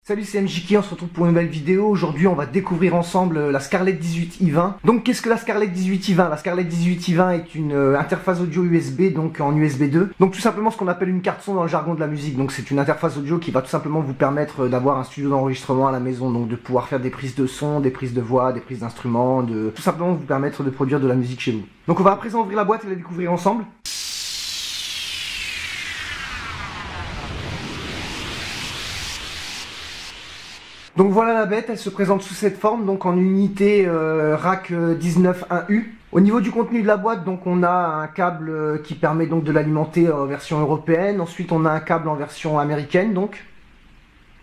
Salut, c'est MJK, on se retrouve pour une nouvelle vidéo. Aujourd'hui, on va découvrir ensemble la Scarlett 18i20. Donc, qu'est-ce que la Scarlett 18i20? La Scarlett 18i20 est une interface audio USB, donc en USB 2. Donc, tout simplement ce qu'on appelle une carte son dans le jargon de la musique. Donc, c'est une interface audio qui va tout simplement vous permettre d'avoir un studio d'enregistrement à la maison. Donc, de pouvoir faire des prises de son, des prises de voix, des prises d'instruments, de tout simplement vous permettre de produire de la musique chez vous. Donc, on va à présent ouvrir la boîte et la découvrir ensemble. Donc voilà la bête, elle se présente sous cette forme, donc en unité rack 19.1U. Au niveau du contenu de la boîte, donc on a un câble qui permet donc de l'alimenter en version européenne. Ensuite on a un câble en version américaine donc.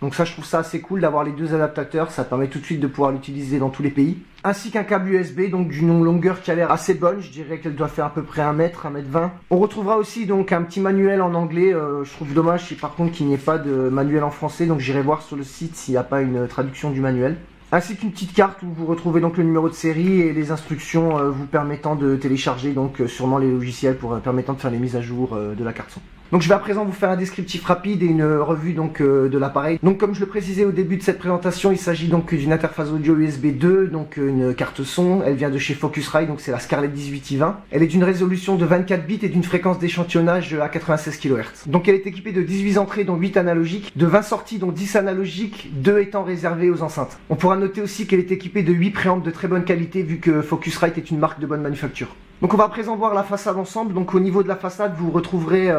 Donc ça, je trouve ça assez cool d'avoir les deux adaptateurs, ça permet tout de suite de pouvoir l'utiliser dans tous les pays. Ainsi qu'un câble USB, donc d'une longueur qui a l'air assez bonne, je dirais qu'elle doit faire à peu près 1 mètre, 1 mètre 20. On retrouvera aussi donc un petit manuel en anglais, je trouve dommage par contre qu'il n'y ait pas de manuel en français, donc j'irai voir sur le site s'il n'y a pas une traduction du manuel. Ainsi qu'une petite carte où vous retrouvez donc le numéro de série et les instructions vous permettant de télécharger donc sûrement les logiciels permettant de faire les mises à jour de la carte son. Donc je vais à présent vous faire un descriptif rapide et une revue donc de l'appareil. Donc comme je le précisais au début de cette présentation, il s'agit donc d'une interface audio USB 2, donc une carte son. Elle vient de chez Focusrite, donc c'est la Scarlett 18i20. Elle est d'une résolution de 24 bits et d'une fréquence d'échantillonnage à 96 kHz. Donc elle est équipée de 18 entrées dont 8 analogiques, de 20 sorties dont 10 analogiques, 2 étant réservées aux enceintes. On pourra noter aussi qu'elle est équipée de 8 préampes de très bonne qualité vu que Focusrite est une marque de bonne manufacture. Donc on va à présent voir la façade ensemble. Donc au niveau de la façade, vous retrouverez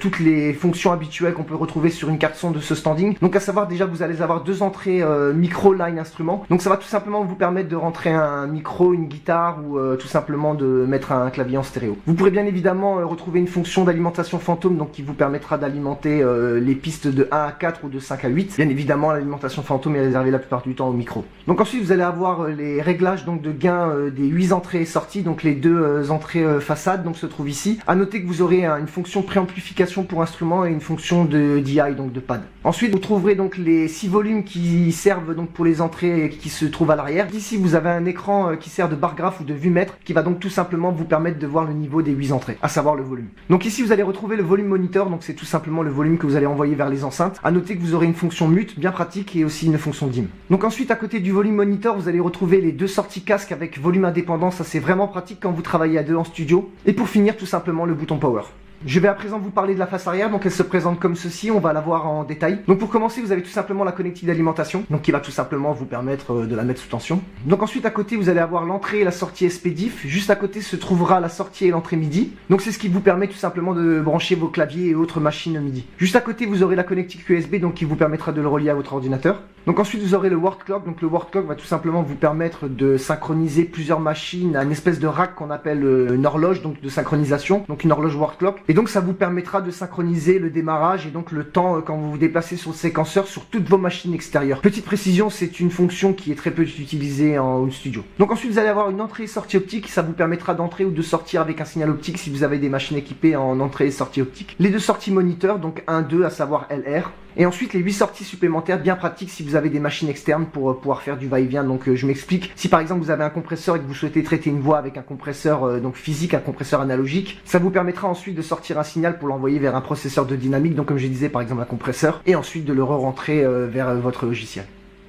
toutes les fonctions habituelles qu'on peut retrouver sur une carte son de ce standing. Donc à savoir, déjà vous allez avoir deux entrées micro line instrument. Donc ça va tout simplement vous permettre de rentrer un micro, une guitare ou tout simplement de mettre un clavier en stéréo. Vous pourrez bien évidemment retrouver une fonction d'alimentation fantôme, donc qui vous permettra d'alimenter les pistes de 1 à 4 ou de 5 à 8. Bien évidemment, l'alimentation fantôme est réservée la plupart du temps au micro. Donc ensuite vous allez avoir les réglages donc de gain des 8 entrées et sorties, donc les deux entrées façade donc se trouve ici. À noter que vous aurez une fonction préamplification pour instrument et une fonction de DI, donc de pad. Ensuite vous trouverez donc les 6 volumes qui servent donc pour les entrées qui se trouvent à l'arrière. Ici vous avez un écran qui sert de bar graphe ou de vue mètre qui va donc tout simplement vous permettre de voir le niveau des 8 entrées, à savoir le volume. Donc ici vous allez retrouver le volume monitor, donc c'est tout simplement le volume que vous allez envoyer vers les enceintes. À noter que vous aurez une fonction mute bien pratique et aussi une fonction dim. Donc ensuite à côté du volume monitor vous allez retrouver les deux sorties casque avec volume indépendant. Ça c'est vraiment pratique quand vous travaillez à deux en studio. Et pour finir tout simplement le bouton power. Je vais à présent vous parler de la face arrière, donc elle se présente comme ceci, on va la voir en détail. Donc pour commencer vous avez tout simplement la connectique d'alimentation, donc qui va tout simplement vous permettre de la mettre sous tension. Donc ensuite à côté vous allez avoir l'entrée et la sortie SPDIF, juste à côté se trouvera la sortie et l'entrée MIDI. Donc c'est ce qui vous permet tout simplement de brancher vos claviers et autres machines MIDI. Juste à côté vous aurez la connectique USB, donc qui vous permettra de le relier à votre ordinateur. Donc ensuite vous aurez le word clock, donc le word clock va tout simplement vous permettre de synchroniser plusieurs machines à une espèce de rack qu'on appelle une horloge, donc de synchronisation, donc une horloge word clock. Et donc ça vous permettra de synchroniser le démarrage et donc le temps quand vous vous déplacez sur le séquenceur sur toutes vos machines extérieures. Petite précision, c'est une fonction qui est très peu utilisée en home studio. Donc ensuite vous allez avoir une entrée et sortie optique, ça vous permettra d'entrer ou de sortir avec un signal optique si vous avez des machines équipées en entrée et sortie optique. Les deux sorties moniteurs, donc 1, 2 à savoir LR. Et ensuite les 8 sorties supplémentaires bien pratiques si vous avez des machines externes pour pouvoir faire du va-et-vient. Donc je m'explique, si par exemple vous avez un compresseur et que vous souhaitez traiter une voix avec un compresseur donc physique, un compresseur analogique, ça vous permettra ensuite de sortir un signal pour l'envoyer vers un processeur de dynamique, donc comme je disais par exemple un compresseur, et ensuite de le re-rentrer vers votre logiciel.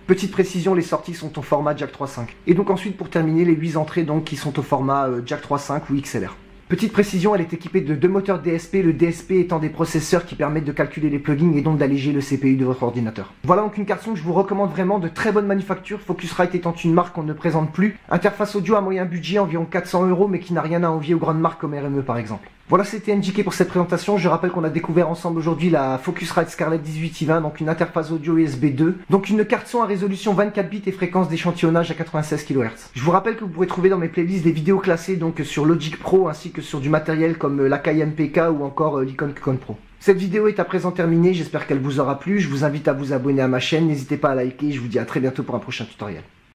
Petite précision, les sorties sont au format Jack 3.5. Et donc ensuite pour terminer les 8 entrées donc qui sont au format Jack 3.5 ou XLR. Petite précision, elle est équipée de 2 moteurs DSP, le DSP étant des processeurs qui permettent de calculer les plugins et donc d'alléger le CPU de votre ordinateur. Voilà donc une carte son que je vous recommande vraiment, de très bonne manufacture, Focusrite étant une marque qu'on ne présente plus. Interface audio à moyen budget, environ 400 €, mais qui n'a rien à envier aux grandes marques comme RME par exemple. Voilà, c'était MJK pour cette présentation. Je rappelle qu'on a découvert ensemble aujourd'hui la Focusrite Scarlett 18i20, donc une interface audio USB 2, donc une carte son à résolution 24 bits et fréquence d'échantillonnage à 96 kHz. Je vous rappelle que vous pourrez trouver dans mes playlists des vidéos classées donc sur Logic Pro ainsi que sur du matériel comme l'Akai MPK ou encore l'Icon Qcon Pro. Cette vidéo est à présent terminée, j'espère qu'elle vous aura plu. Je vous invite à vous abonner à ma chaîne, n'hésitez pas à liker, je vous dis à très bientôt pour un prochain tutoriel.